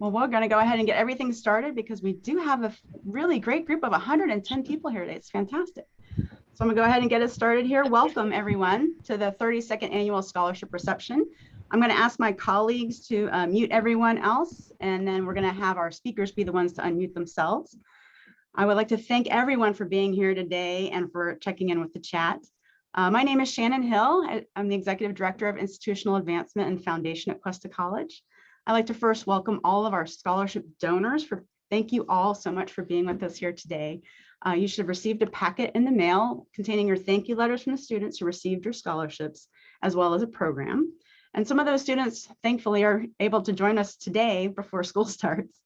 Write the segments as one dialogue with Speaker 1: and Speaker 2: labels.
Speaker 1: Well, we're going to go ahead and get everything started because we do have a really great group of 110 people here today. It's fantastic. So I'm going to go ahead and get us started here. Welcome, everyone, to the 32nd Annual Scholarship Reception. I'm going to ask my colleagues to mute everyone else, and then we're going to have our speakers be the ones to unmute themselves. I would like to thank everyone for being here today and for checking in with the chat. My name is Shannon Hill. I'm the Executive Director of Institutional Advancement and Foundation at Cuesta College. I'd like to first welcome all of our scholarship donors. Thank you all so much for being with us here today. You should have received a packet in the mail containing your thank you letters from the students who received your scholarships, as well as a program. And some of those students, thankfully, are able to join us today before school starts.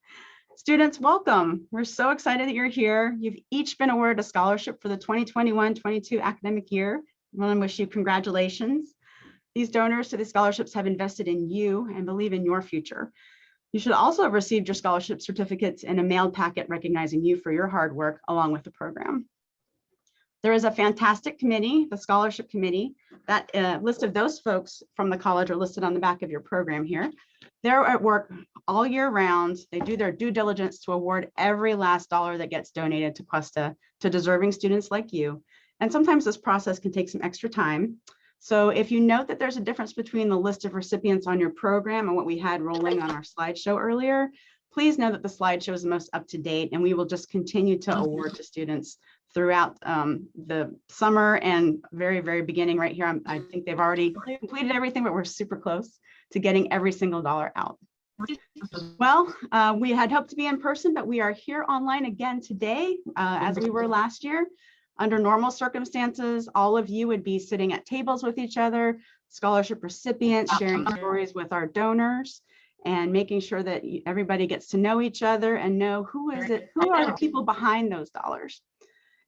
Speaker 1: Students, welcome. We're so excited that you're here. You've each been awarded a scholarship for the 2021-22 academic year. I want to wish you congratulations. These donors to the scholarships have invested in you and believe in your future. You should also have received your scholarship certificates in a mailed packet recognizing you for your hard work along with the program. There is a fantastic committee, the scholarship committee. That list of those folks from the college are listed on the back of your program here. They're at work all year round. They do their due diligence to award every last dollar that gets donated to Cuesta to deserving students like you. And sometimes this process can take some extra time. So if you note that there's a difference between the list of recipients on your program and what we had rolling on our slideshow earlier, please know that the slideshow is the most up to date, and we will just continue to award to students throughout the summer and very, very beginning right here. I think they've already completed everything, but we're super close to getting every single dollar out. Well, we had hoped to be in person, but we are here online again today, as we were last year. Under normal circumstances, all of you would be sitting at tables with each other, scholarship recipients, sharing stories with our donors, and making sure that everybody gets to know each other and know who are the people behind those dollars,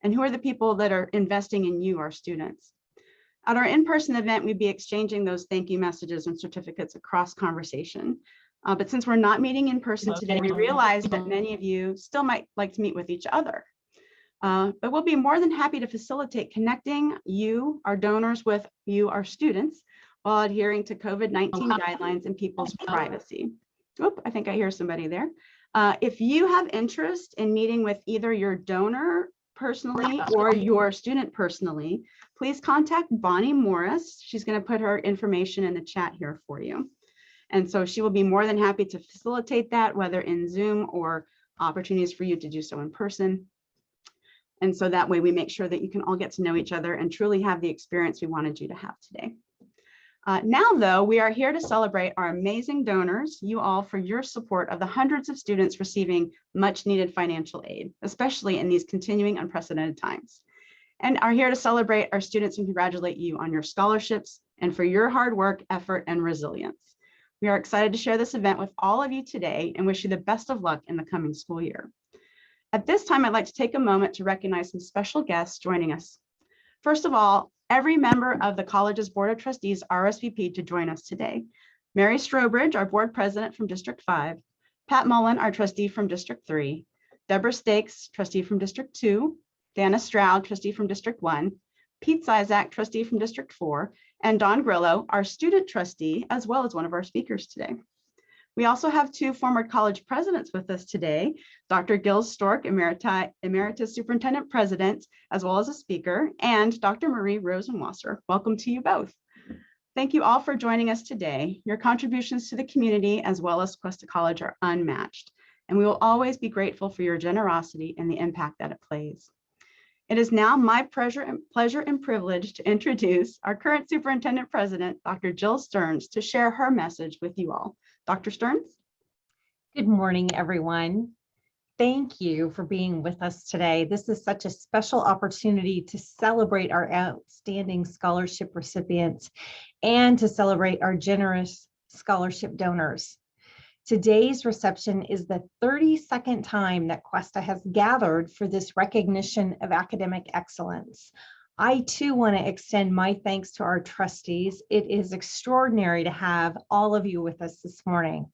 Speaker 1: and who are the people that are investing in you, our students. At our in-person event, we'd be exchanging those thank you messages and certificates across conversation. But since we're not meeting in person today, we realize that many of you still might like to meet with each other. But we'll be more than happy to facilitate connecting you, our donors, with you, our students, while adhering to COVID-19 guidelines and people's privacy. Oop, I think I hear somebody there. If you have interest in meeting with either your donor personally or your student personally, please contact Bonnie Morris. She's going to put her information in the chat here for you. And so she will be more than happy to facilitate that, whether in Zoom or opportunities for you to do so in person. And so that way we make sure that you can all get to know each other and truly have the experience we wanted you to have today. Now, though, we are here to celebrate our amazing donors, you all, for your support of the hundreds of students receiving much needed financial aid, especially in these continuing unprecedented times. And are here to celebrate our students and congratulate you on your scholarships and for your hard work, effort, and resilience. We are excited to share this event with all of you today and wish you the best of luck in the coming school year. At this time, I'd like to take a moment to recognize some special guests joining us. First of all, every member of the college's Board of Trustees RSVP'd to join us today. Mary Strobridge, our board president from District 5, Pat Mullen, our trustee from District 3, Deborah Stakes, trustee from District 2, Dana Stroud, trustee from District 1, Pete Zizak, trustee from District 4, and Don Grillo, our student trustee, as well as one of our speakers today. We also have two former college presidents with us today, Dr. Gil Stork, Emeritus Superintendent President, as well as a speaker, and Dr. Marie Rosenwasser. Welcome to you both. Thank you all for joining us today. Your contributions to the community as well as Cuesta College are unmatched, and we will always be grateful for your generosity and the impact that it plays. It is now my pleasure and privilege to introduce our current Superintendent President, Dr. Gil Stearns, to share her message with you all. Dr. Stearns?
Speaker 2: Good morning, everyone. Thank you for being with us today. This is such a special opportunity to celebrate our outstanding scholarship recipients and to celebrate our generous scholarship donors. Today's reception is the 32nd time that Cuesta has gathered for this recognition of academic excellence. I too want to extend my thanks to our trustees. It is extraordinary to have all of you with us this morning.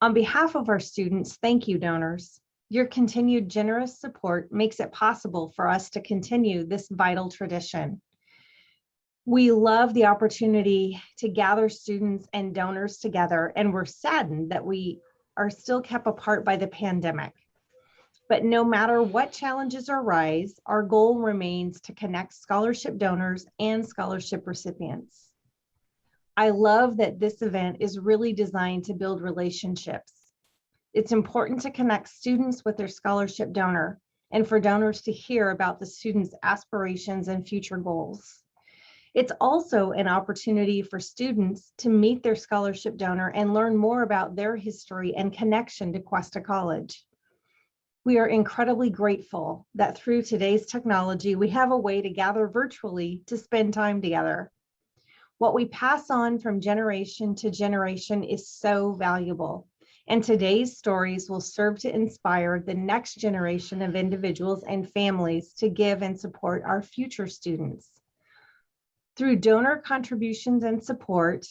Speaker 2: On behalf of our students, thank you, donors. Your continued generous support makes it possible for us to continue this vital tradition. We love the opportunity to gather students and donors together, and we're saddened that we are still kept apart by the pandemic. But no matter what challenges arise, our goal remains to connect scholarship donors and scholarship recipients. I love that this event is really designed to build relationships. It's important to connect students with their scholarship donor and for donors to hear about the students' aspirations and future goals. It's also an opportunity for students to meet their scholarship donor and learn more about their history and connection to Cuesta College. We are incredibly grateful that through today's technology, we have a way to gather virtually to spend time together. What we pass on from generation to generation is so valuable, and today's stories will serve to inspire the next generation of individuals and families to give and support our future students. Through donor contributions and support,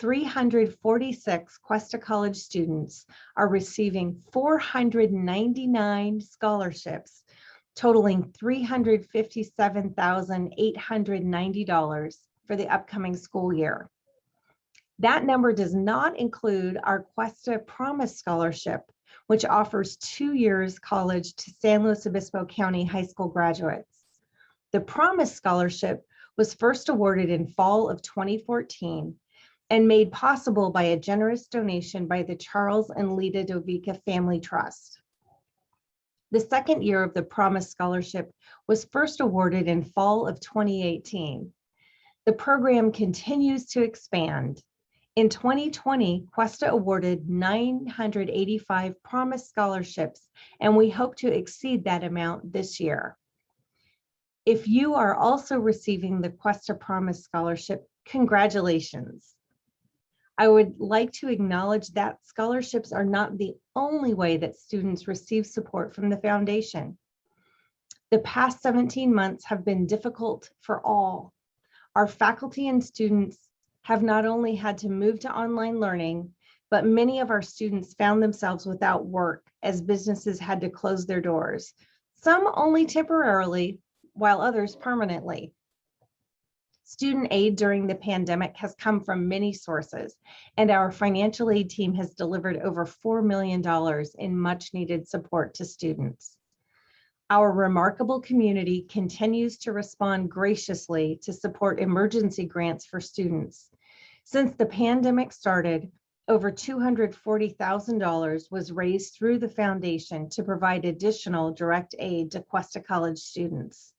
Speaker 2: 346 Cuesta College students are receiving 499 scholarships, totaling $357,890 for the upcoming school year. That number does not include our Cuesta Promise Scholarship, which offers 2 years college to San Luis Obispo County high school graduates. The Promise Scholarship was first awarded in fall of 2014 and made possible by a generous donation by the Charles and Lita Dovica Family Trust. The second year of the Promise Scholarship was first awarded in fall of 2018. The program continues to expand. In 2020, Cuesta awarded 985 Promise Scholarships, and we hope to exceed that amount this year. If you are also receiving the Cuesta Promise Scholarship, congratulations. I would like to acknowledge that scholarships are not the only way that students receive support from the foundation. The past 17 months have been difficult for all. Our faculty and students have not only had to move to online learning, but many of our students found themselves without work as businesses had to close their doors, some only temporarily, while others permanently. Student aid during the pandemic has come from many sources, and our financial aid team has delivered over $4 million in much needed support to students. Our remarkable community continues to respond graciously to support emergency grants for students. Since the pandemic started, over $240,000 was raised through the foundation to provide additional direct aid to Cuesta College students.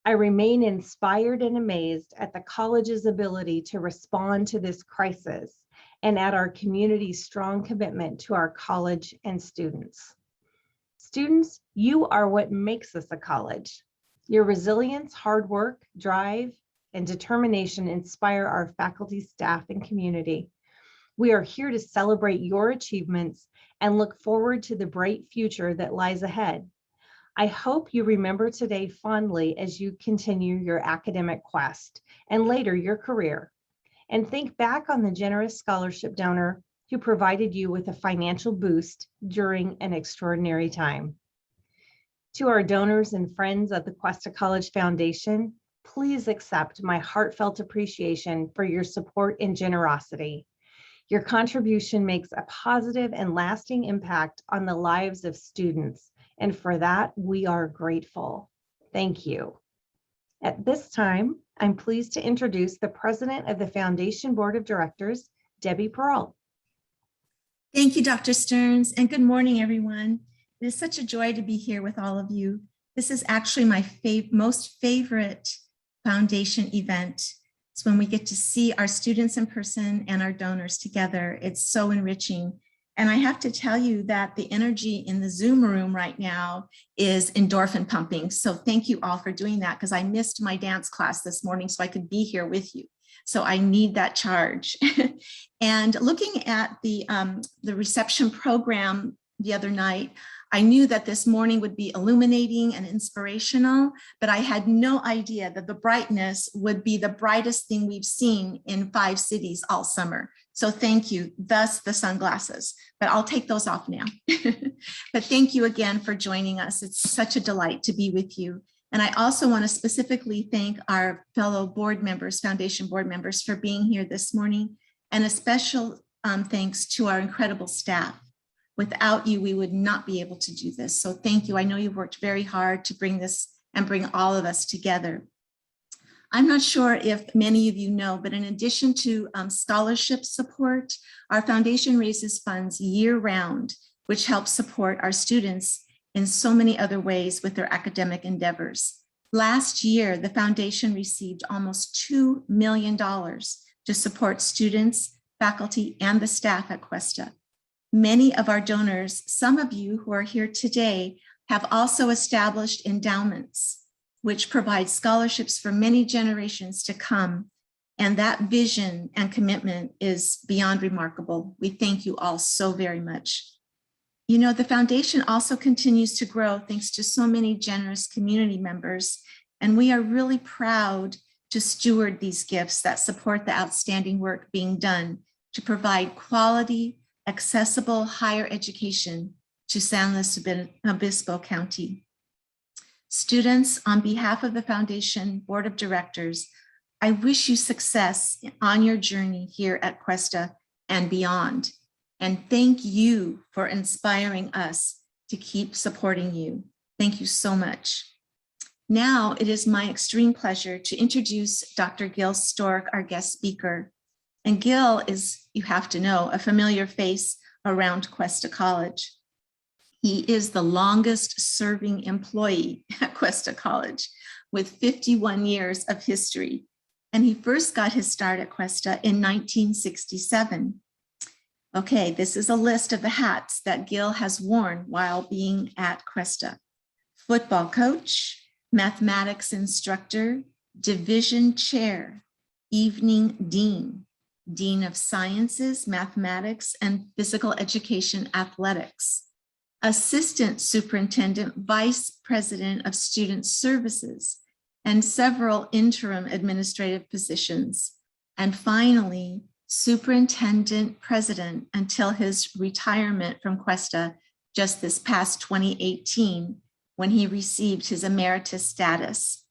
Speaker 2: I remain inspired and amazed at the college's ability to respond to this crisis and at our community's strong commitment to our college and students. Students, you are what makes us a college. Your resilience, hard work, drive, and determination inspire our faculty, staff, and community. We are here to celebrate your achievements and look forward to the bright future that lies ahead. I hope you remember today fondly as you continue your academic quest and later your career, and think back on the generous scholarship donor who provided you with a financial boost during an extraordinary time. To our donors and friends of the Cuesta College Foundation, please accept my heartfelt appreciation for your support and generosity. Your contribution makes a positive and lasting impact on the lives of students, and for that, we are grateful. Thank you. At this time, I'm pleased to introduce the President of the Foundation Board of Directors, Debbie Peralt.
Speaker 3: Thank you, Dr. Stearns, and good morning, everyone. It is such a joy to be here with all of you. This is actually my most favorite foundation event. It's when we get to see our students in person and our donors together. It's so enriching. And I have to tell you that the energy in the Zoom room right now is endorphin pumping. So thank you all for doing that, because I missed my dance class this morning so I could be here with you. So I need that charge. And looking at the reception program the other night, I knew that this morning would be illuminating and inspirational, but I had no idea that the brightness would be the brightest thing we've seen in 5 cities all summer. So thank you, thus the sunglasses, but I'll take those off now. But thank you again for joining us. It's such a delight to be with you. And I also want to specifically thank our fellow board members, foundation board members, for being here this morning, and a special thanks to our incredible staff. Without you, we would not be able to do this. So thank you. I know you've worked very hard to bring this and bring all of us together. I'm not sure if many of you know, but in addition to scholarship support, our foundation raises funds year-round, which helps support our students in so many other ways with their academic endeavors. Last year, the foundation received almost $2 million to support students, faculty, and the staff at Cuesta. Many of our donors, some of you who are here today, have also established endowments, which provide scholarships for many generations to come. And that vision and commitment is beyond remarkable. We thank you all so very much. You know, the foundation also continues to grow thanks to so many generous community members. And we are really proud to steward these gifts that support the outstanding work being done to provide quality, accessible higher education to San Luis Obispo County. Students, on behalf of the Foundation Board of Directors, I wish you success on your journey here at Cuesta and beyond. And thank you for inspiring us to keep supporting you. Thank you so much. Now it is my extreme pleasure to introduce Dr. Gil Stork, our guest speaker. And Gil is, you have to know, a familiar face around Cuesta College. He is the longest serving employee at Cuesta College with 51 years of history. And he first got his start at Cuesta in 1967. Okay, this is a list of the hats that Gil has worn while being at Cuesta. Football coach, mathematics instructor, division chair, evening dean, dean of sciences, mathematics, and physical education athletics, assistant superintendent, vice president of student services, and several interim administrative positions. And finally, superintendent president until his retirement from Cuesta just this past 2018, when he received his emeritus status.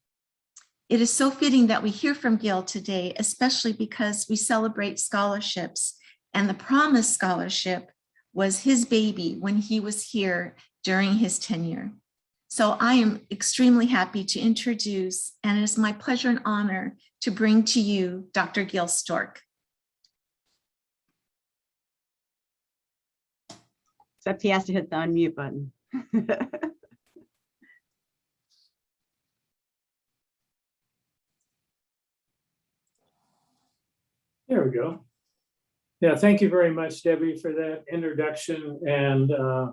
Speaker 3: It is so fitting that we hear from Gil today, especially because we celebrate scholarships, and the Promise Scholarship was his baby when he was here during his tenure. So I am extremely happy to introduce, and it is my pleasure and honor to bring to you Dr. Gil Stork.
Speaker 1: Except he has to hit the unmute button.
Speaker 4: There we go. Yeah, thank you very much, Debbie, for that introduction. And I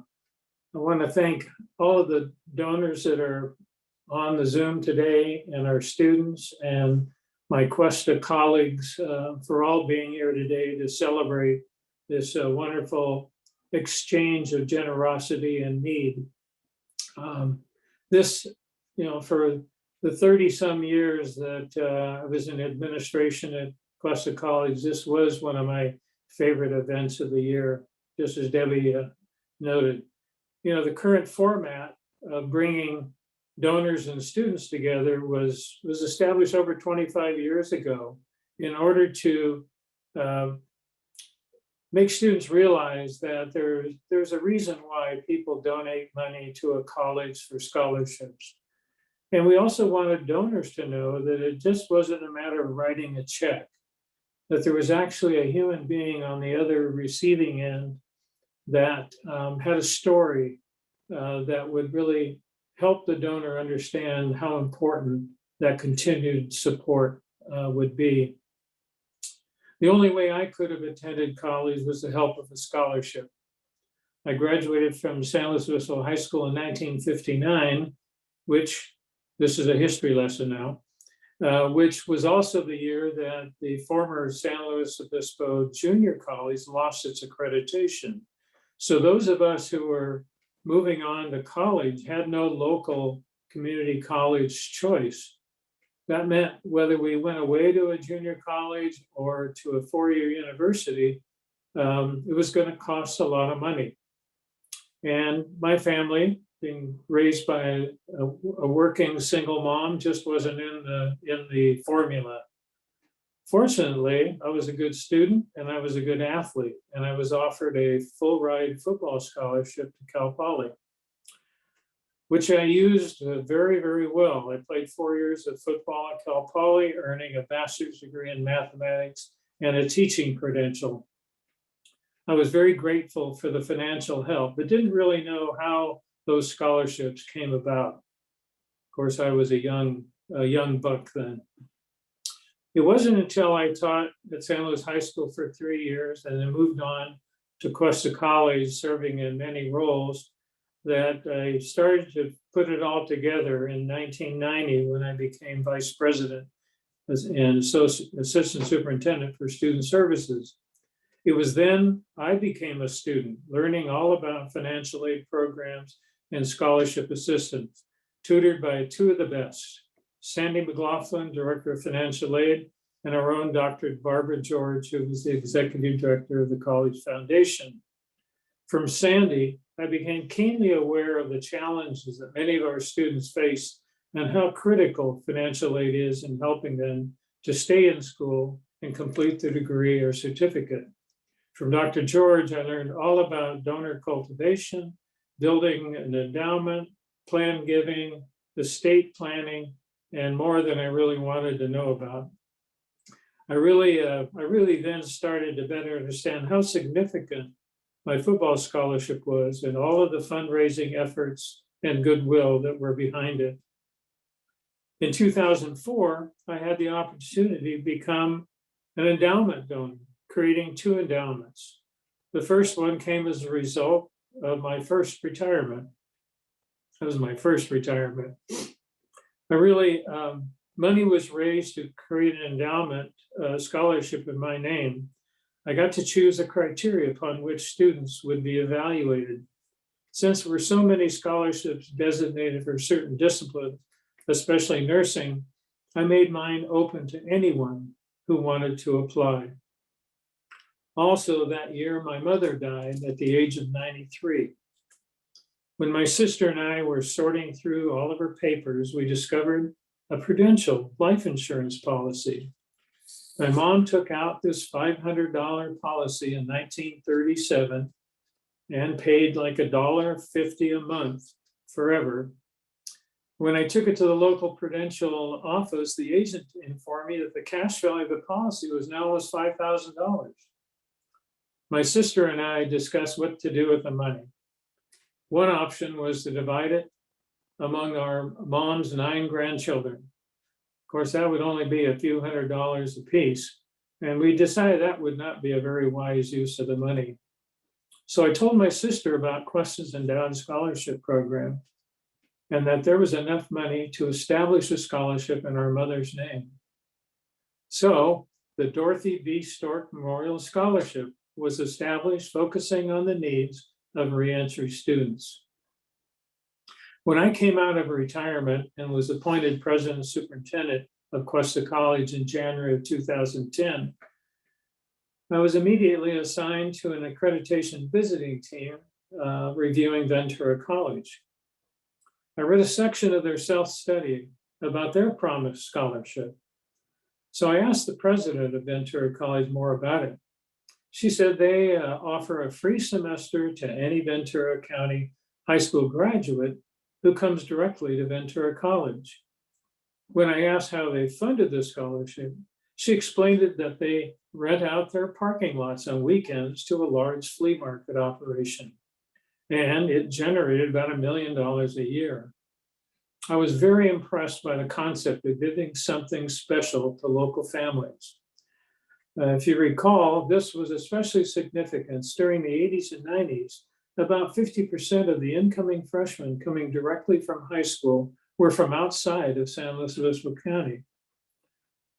Speaker 4: want to thank all of the donors that are on the Zoom today and our students and my Cuesta colleagues for all being here today to celebrate this wonderful exchange of generosity and need. This, you know, for the 30-some years that I was in administration at Cuesta College, this was one of my favorite events of the year, just as Debbie noted. You know, the current format of bringing donors and students together was established over 25 years ago in order to make students realize that there's a reason why people donate money to a college for scholarships. And we also wanted donors to know that it just wasn't a matter of writing a check, that there was actually a human being on the other receiving end that had a story that would really help the donor understand how important that continued support would be. The only way I could have attended college was the help of a scholarship. I graduated from San Luis Obispo High School in 1959, which, this is a history lesson now, which was also the year that the former San Luis Obispo Junior College lost its accreditation. So those of us who were moving on to college had no local community college choice. That meant whether we went away to a junior college or to a four-year university, it was going to cost a lot of money. And my family, being raised by a working single mom, just wasn't in the formula. Fortunately, I was a good student and I was a good athlete, and I was offered a full ride football scholarship to Cal Poly, which I used very, very well. I played 4 years of football at Cal Poly, earning a bachelor's degree in mathematics and a teaching credential. I was very grateful for the financial help, but didn't really know how those scholarships came about. Of course, I was a young buck then. It wasn't until I taught at San Luis High School for 3 years and then moved on to Cuesta College, serving in many roles, that I started to put it all together in 1990 when I became vice president and assistant superintendent for student services. It was then I became a student, learning all about financial aid programs and scholarship assistance, tutored by two of the best, Sandy McLaughlin, Director of Financial Aid, and our own Dr. Barbara George, who was the Executive Director of the College Foundation. From Sandy, I became keenly aware of the challenges that many of our students face and how critical financial aid is in helping them to stay in school and complete their degree or certificate. From Dr. George, I learned all about donor cultivation, building an endowment, plan giving, estate planning, and more than I really wanted to know about. I really then started to better understand how significant my football scholarship was and all of the fundraising efforts and goodwill that were behind it. In 2004, I had the opportunity to become an endowment donor, creating 2 endowments. The first one came as a result of my first retirement. That was my first retirement. Money was raised to create an endowment scholarship in my name. I got to choose a criteria upon which students would be evaluated. Since there were so many scholarships designated for certain disciplines, especially nursing, I made mine open to anyone who wanted to apply. Also that year, my mother died at the age of 93. When my sister and I were sorting through all of her papers, we discovered a Prudential life insurance policy. My mom took out this $500 policy in 1937 and paid like $1.50 a month forever. When I took it to the local Prudential office, the agent informed me that the cash value of the policy was now almost $5,000. My sister and I discussed what to do with the money. One option was to divide it among our mom's 9 grandchildren. Of course, that would only be a few $100s a piece. And we decided that would not be a very wise use of the money. So I told my sister about Cuesta's endowed scholarship program and that there was enough money to establish a scholarship in our mother's name. So the Dorothy B. Stork Memorial Scholarship was established, focusing on the needs of reentry students. When I came out of retirement and was appointed president and superintendent of Cuesta College in January of 2010, I was immediately assigned to an accreditation visiting team reviewing Ventura College. I read a section of their self-study about their promised scholarship. So I asked the president of Ventura College more about it. She said they offer a free semester to any Ventura County high school graduate who comes directly to Ventura College. When I asked how they funded the scholarship, she explained that they rent out their parking lots on weekends to a large flea market operation, and it generated about $1 million a year. I was very impressed by the concept of giving something special to local families. If you recall, this was especially significant during the 80s and 90s. About 50% of the incoming freshmen coming directly from high school were from outside of San Luis Obispo County.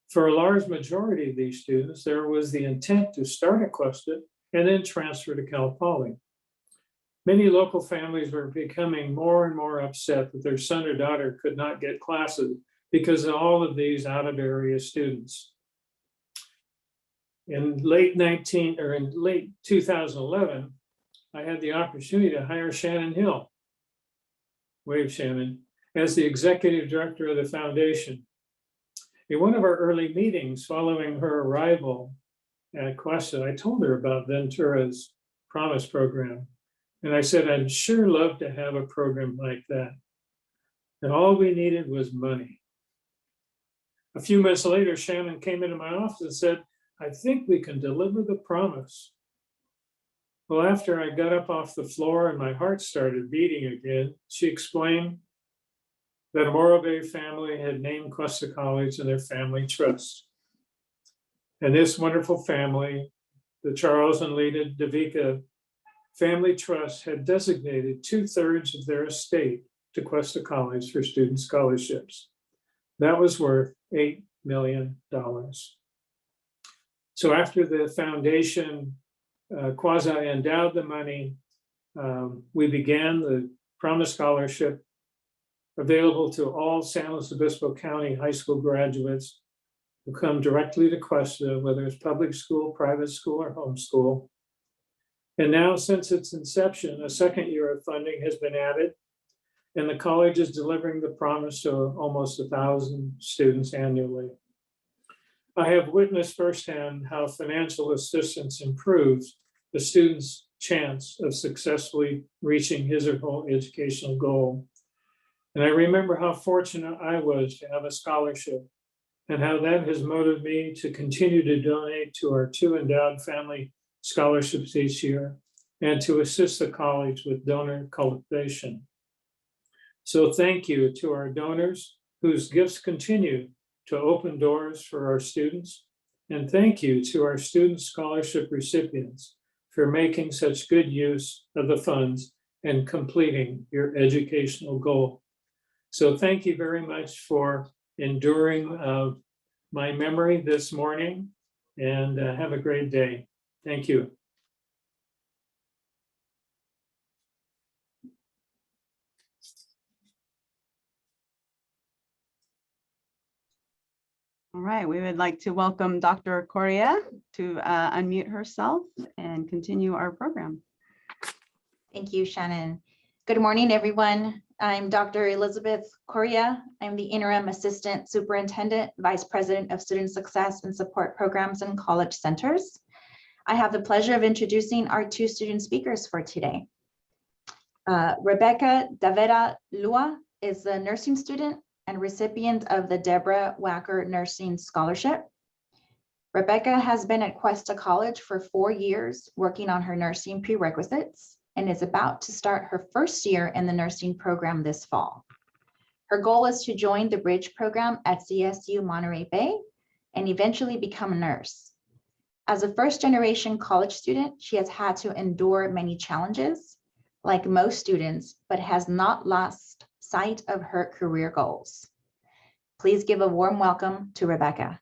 Speaker 4: For a large majority of these students, there was the intent to start at Cuesta and then transfer to Cal Poly. Many local families were becoming more and more upset that their son or daughter could not get classes because of all of these out-of-area students. In late 2011, I had the opportunity to hire Shannon Hill, wave Shannon, as the executive director of the foundation. In one of our early meetings following her arrival at Cuesta, I told her about Ventura's Promise program. And I said, I'd sure love to have a program like that. And all we needed was money. A few months later, Shannon came into my office and said, I think we can deliver the promise. Well, after I got up off the floor and my heart started beating again, she explained that a Morro Bay family had named Cuesta College in their family trust. And this wonderful family, the Charles and Lita DeVica Family Trust, had designated 2/3 of their estate to Cuesta College for student scholarships. That was worth $8 million. So after the foundation quasi-endowed the money, we began the Promise Scholarship available to all San Luis Obispo County high school graduates who come directly to Cuesta, whether it's public school, private school, or homeschool. And now, since its inception, a second year of funding has been added, and the college is delivering the promise to almost 1,000 students annually. I have witnessed firsthand how financial assistance improves the student's chance of successfully reaching his or her educational goal. And I remember how fortunate I was to have a scholarship and how that has motivated me to continue to donate to our 2 endowed family scholarships each year and to assist the college with donor cultivation. So thank you to our donors whose gifts continue to open doors for our students. And thank you to our student scholarship recipients for making such good use of the funds and completing your educational goal. So thank you very much for enduring my memory this morning, and have a great day. Thank you.
Speaker 1: All right, we would like to welcome Dr. Coria to unmute herself and continue our program.
Speaker 5: Thank you, Shannon. Good morning, everyone. I'm Dr. Elizabeth Coria. I'm the Interim Assistant Superintendent, Vice President of Student Success and Support Programs and College Centers. I have the pleasure of introducing our 2 student speakers for today. Rebecca Tavera Lua is a nursing student and recipient of the Deborah Wacker Nursing Scholarship. Rebecca has been at Cuesta College for 4 years working on her nursing prerequisites and is about to start her first year in the nursing program this fall. Her goal is to join the Bridge program at CSU Monterey Bay and eventually become a nurse. As a first-generation college student, she has had to endure many challenges, like most students, but has not lost sight of her career goals. Please give a warm welcome to Rebecca.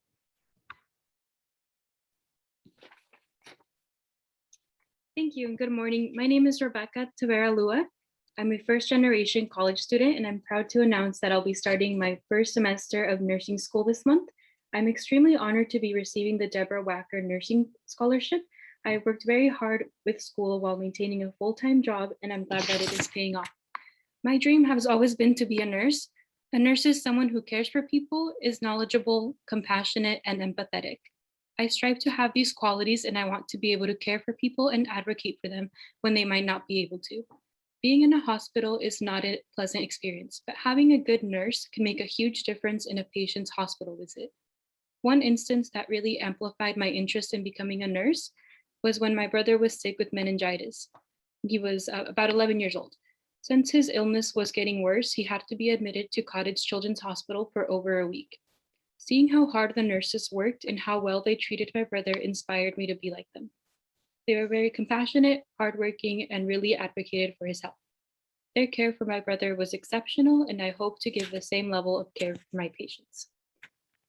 Speaker 6: Thank you and good morning. My name is Rebecca Tavera Lua. I'm a first-generation college student, and I'm proud to announce that I'll be starting my first semester of nursing school this month. I'm extremely honored to be receiving the Deborah Wacker Nursing Scholarship. I worked very hard with school while maintaining a full-time job, and I'm glad that it is paying off. My dream has always been to be a nurse. A nurse is someone who cares for people, is knowledgeable, compassionate, and empathetic. I strive to have these qualities, and I want to be able to care for people and advocate for them when they might not be able to. Being in a hospital is not a pleasant experience, but having a good nurse can make a huge difference in a patient's hospital visit. One instance that really amplified my interest in becoming a nurse was when my brother was sick with meningitis. He was about 11 years old. Since his illness was getting worse, he had to be admitted to Cottage Children's Hospital for over a week. Seeing how hard the nurses worked and how well they treated my brother inspired me to be like them. They were very compassionate, hardworking, and really advocated for his health. Their care for my brother was exceptional, and I hope to give the same level of care for my patients.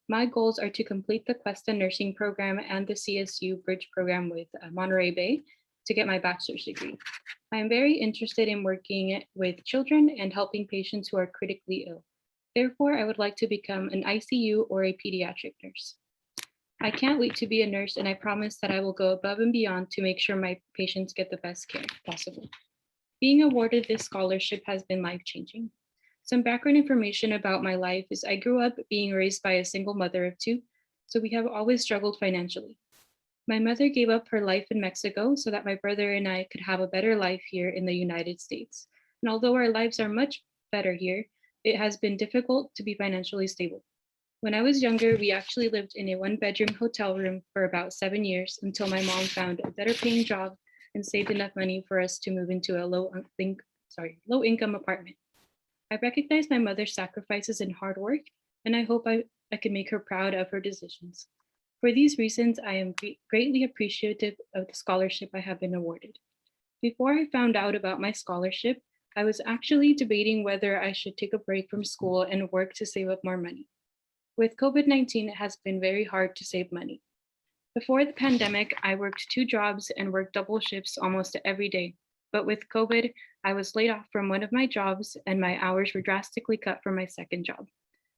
Speaker 6: My goals are to complete the Cuesta nursing program and the CSU Bridge program with Monterey Bay to get my bachelor's degree. I am very interested in working with children and helping patients who are critically ill. Therefore, I would like to become an ICU or a pediatric nurse. I can't wait to be a nurse, and I promise that I will go above and beyond to make sure my patients get the best care possible. Being awarded this scholarship has been life-changing. Some background information about my life is I grew up being raised by a single mother of two, so we have always struggled financially. My mother gave up her life in Mexico so that my brother and I could have a better life here in the United States. And although our lives are much better here, it has been difficult to be financially stable. When I was younger, we actually lived in a one-bedroom hotel room for about 7 years until my mom found a better paying job and saved enough money for us to move into a low-income apartment. I recognize my mother's sacrifices and hard work, and I hope I can make her proud of her decisions. For these reasons, I am greatly appreciative of the scholarship I have been awarded. Before I found out about my scholarship, I was actually debating whether I should take a break from school and work to save up more money. With COVID-19, it has been very hard to save money. Before the pandemic, I worked 2 jobs and worked double shifts almost every day. But with COVID, I was laid off from one of my jobs and my hours were drastically cut from my second job.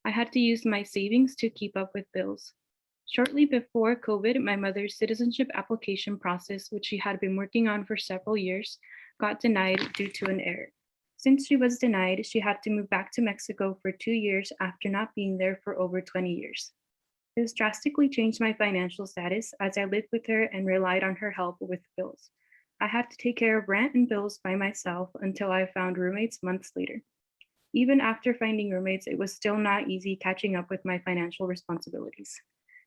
Speaker 6: I had to use my savings to keep up with bills. Shortly before COVID, my mother's citizenship application process, which she had been working on for several years, got denied due to an error. Since she was denied, she had to move back to Mexico for 2 years after not being there for over 20 years. This drastically changed my financial status as I lived with her and relied on her help with bills. I had to take care of rent and bills by myself until I found roommates months later. Even after finding roommates, it was still not easy catching up with my financial responsibilities.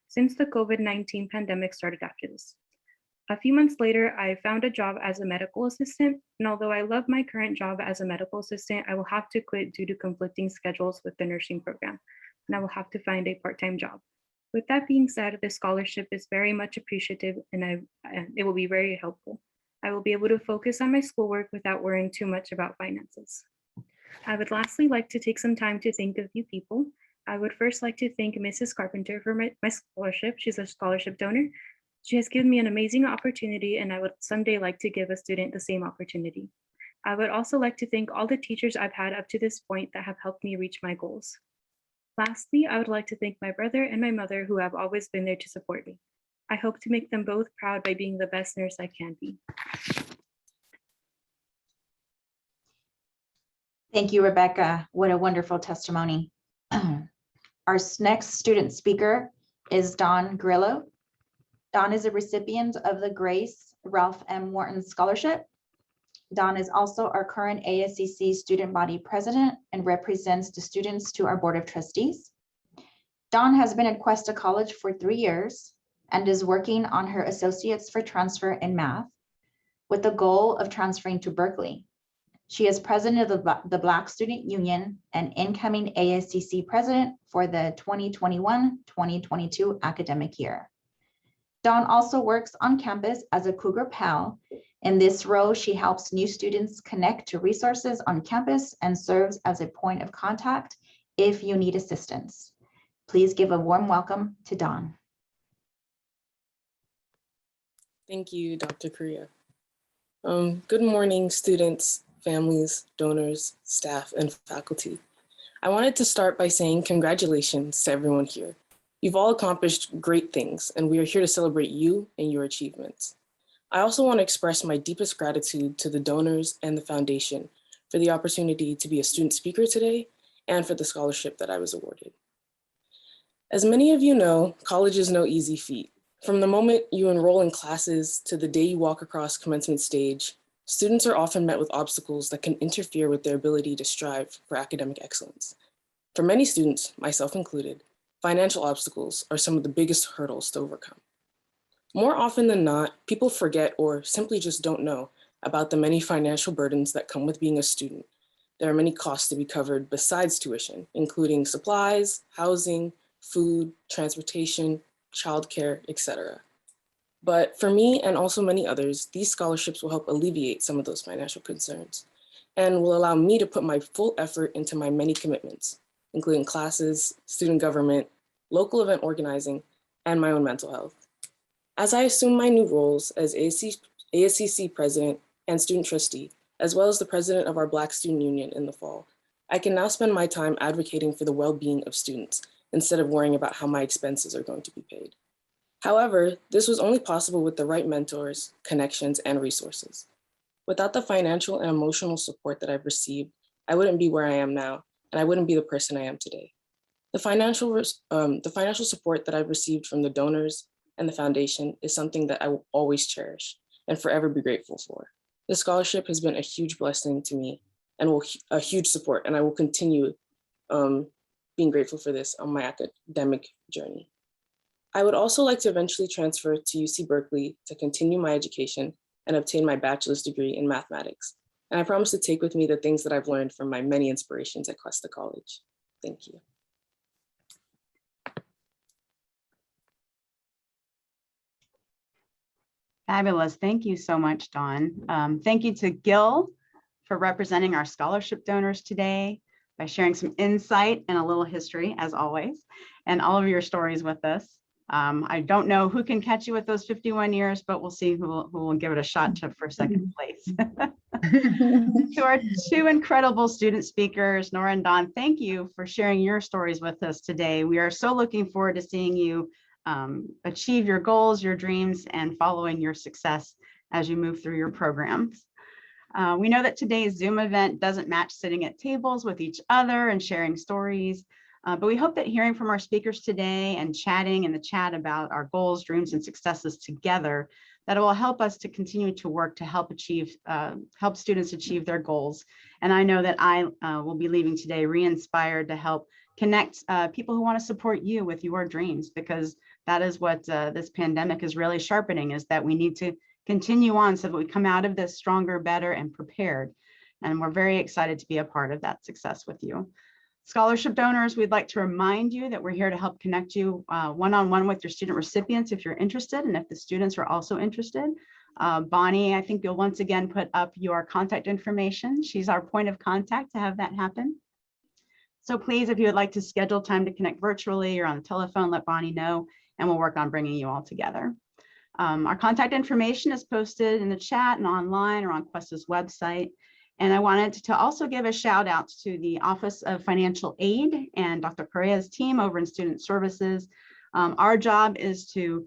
Speaker 6: Since the COVID-19 pandemic started after this. A few months later, I found a job as a medical assistant, and although I love my current job as a medical assistant, I will have to quit due to conflicting schedules with the nursing program, and I will have to find a part-time job. With that being said, this scholarship is very much appreciative and it will be very helpful. I will be able to focus on my schoolwork without worrying too much about finances. I would lastly like to take some time to thank a few people. I would first like to thank Mrs. Carpenter for my scholarship. She's a scholarship donor. She has given me an amazing opportunity and I would someday like to give a student the same opportunity. I would also like to thank all the teachers I've had up to this point that have helped me reach my goals. Lastly, I would like to thank my brother and my mother who have always been there to support me. I hope to make them both proud by being the best nurse I can be.
Speaker 5: Thank you, Rebecca. What a wonderful testimony. Our next student speaker is Don Grillo. Don is a recipient of the Grace Ralph M. Wharton Scholarship. Don is also our current ASCC student body president and represents the students to our board of trustees. Don has been at Cuesta College for 3 years and is working on her associates for transfer in math with the goal of transferring to Berkeley. She is president of the Black Student Union and incoming ASCC president for the 2021-2022 academic year. Dawn also works on campus as a Cougar Pal. In this role, she helps new students connect to resources on campus and serves as a point of contact if you need assistance. Please give a warm welcome to Dawn.
Speaker 7: Thank you, Dr. Coria. Good morning, students, families, donors, staff, and faculty. I wanted to start by saying congratulations to everyone here. You've all accomplished great things, and we are here to celebrate you and your achievements. I also want to express my deepest gratitude to the donors and the foundation for the opportunity to be a student speaker today and for the scholarship that I was awarded. As many of you know, college is no easy feat. From the moment you enroll in classes to the day you walk across commencement stage, students are often met with obstacles that can interfere with their ability to strive for academic excellence. For many students, myself included, financial obstacles are some of the biggest hurdles to overcome. More often than not, people forget or simply just don't know about the many financial burdens that come with being a student. There are many costs to be covered besides tuition, including supplies, housing, food, transportation, childcare, etc. But for me and also many others, these scholarships will help alleviate some of those financial concerns and will allow me to put my full effort into my many commitments, including classes, student government, local event organizing, and my own mental health. As I assume my new roles as ASCC president and student trustee, as well as the president of our Black Student Union in the fall, I can now spend my time advocating for the well-being of students instead of worrying about how my expenses are going to be paid. However, this was only possible with the right mentors, connections, and resources. Without the financial and emotional support that I've received, I wouldn't be where I am now, and I wouldn't be the person I am today. The financial support that I've received from the donors and the foundation is something that I will always cherish and forever be grateful for. This scholarship has been a huge blessing to me and a huge support, and I will continue being grateful for this on my academic journey. I would also like to eventually transfer to UC Berkeley to continue my education and obtain my bachelor's degree in mathematics. And I promise to take with me the things that I've learned from my many inspirations at Cuesta College. Thank you.
Speaker 1: Fabulous. Thank you so much, Dawn. Thank you to Gil for representing our scholarship donors today by sharing some insight and a little history, as always, and all of your stories with us. I don't know who can catch you with those 51 years, but we'll see who will give it a shot for second place. To our two incredible student speakers, Nora and Dawn, thank you for sharing your stories with us today. We are so looking forward to seeing you achieve your goals, your dreams, and following your success as you move through your programs. We know that today's Zoom event doesn't match sitting at tables with each other and sharing stories, but we hope that hearing from our speakers today and chatting in the chat about our goals, dreams, and successes together, that it will help us to continue to work to help students achieve their goals. And I know that I will be leaving today re-inspired to help connect people who want to support you with your dreams, because that is what this pandemic is really sharpening, is that we need to continue on so that we come out of this stronger, better, and prepared. And we're very excited to be a part of that success with you. Scholarship donors, we'd like to remind you that we're here to help connect you one-on-one with your student recipients if you're interested, and if the students are also interested. Bonnie, I think you'll once again put up your contact information. She's our point of contact to have that happen. So please, if you would like to schedule time to connect virtually or on the telephone, let Bonnie know, and we'll work on bringing you all together. Our contact information is posted in the chat and online or on Cuesta's website. And I wanted to also give a shout out to the Office of Financial Aid and Dr. Coria's team over in Student Services. Our job is to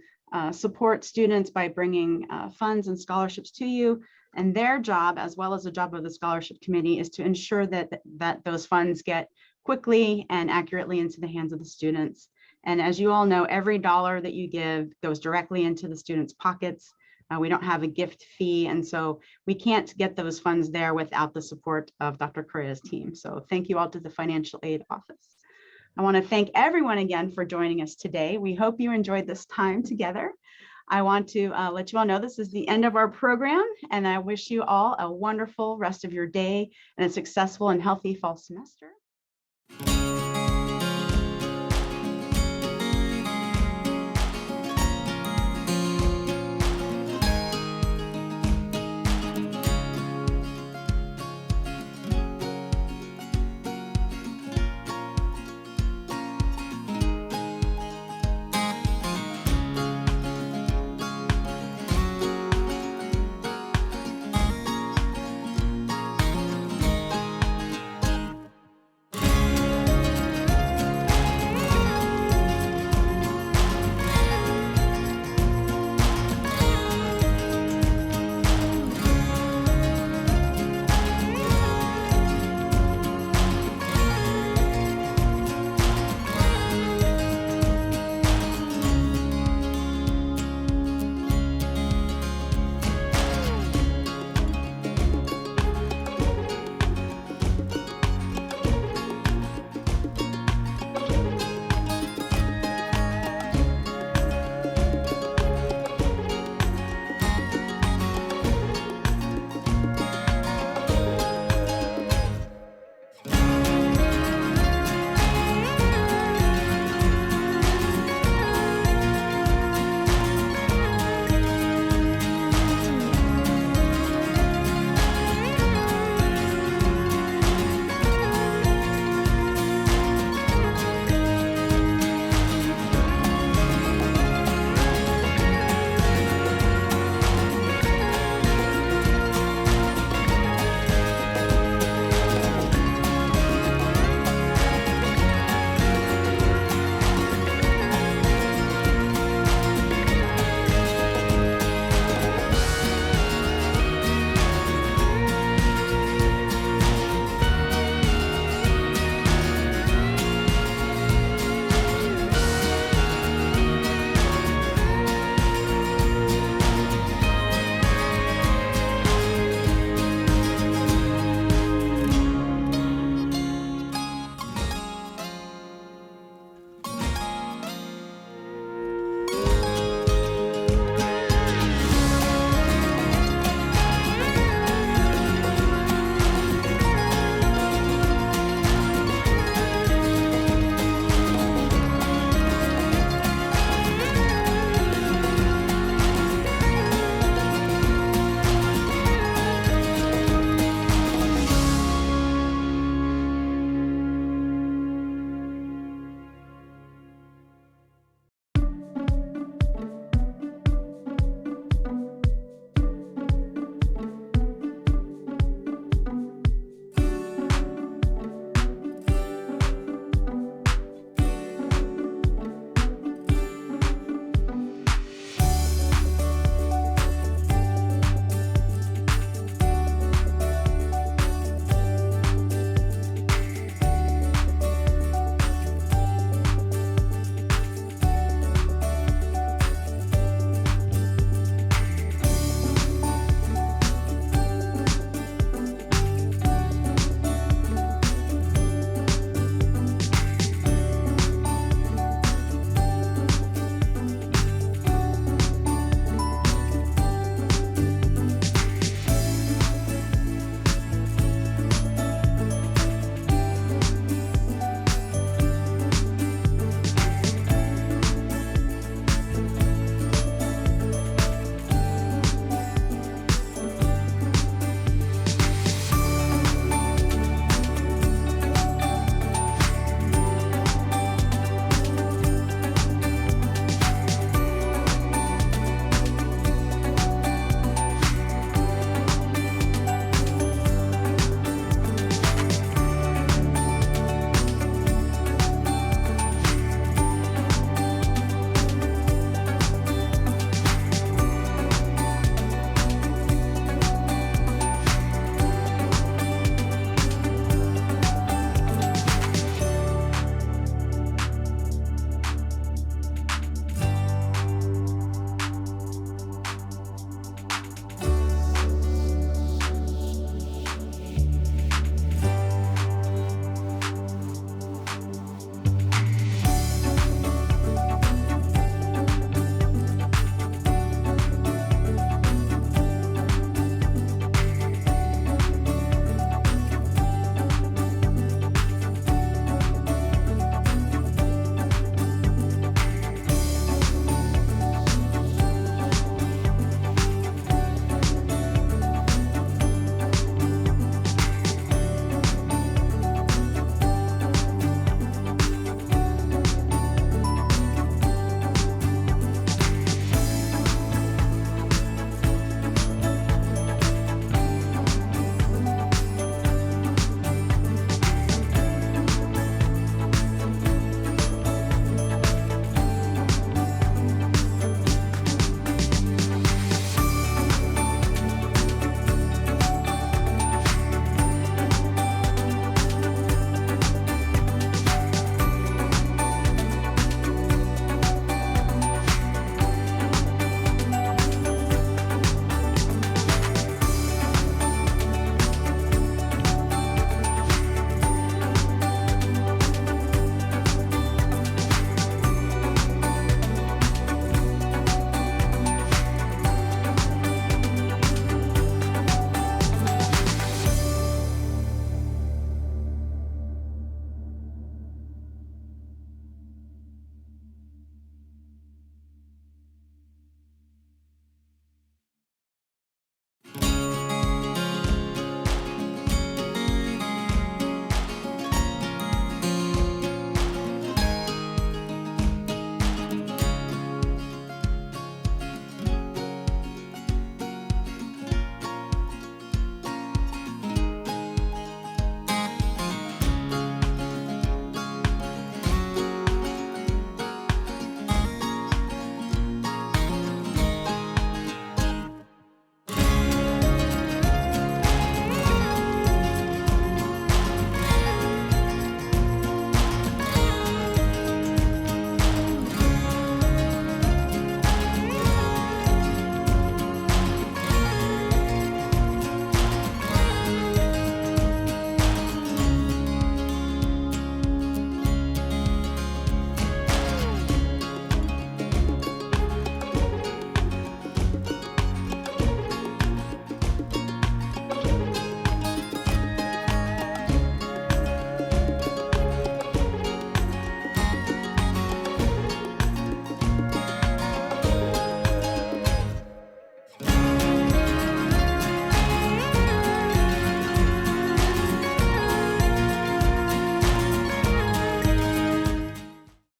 Speaker 1: support students by bringing funds and scholarships to you. And their job, as well as the job of the scholarship committee, is to ensure that those funds get quickly and accurately into the hands of the students. And as you all know, every dollar that you give goes directly into the students' pockets. We don't have a gift fee, and so we can't get those funds there without the support of Dr. Coria's team. So thank you all to the Financial Aid Office. I want to thank everyone again for joining us today. We hope you enjoyed this time together. I want to let you all know this is the end of our program, and I wish you all a wonderful rest of your day and a successful and healthy fall semester.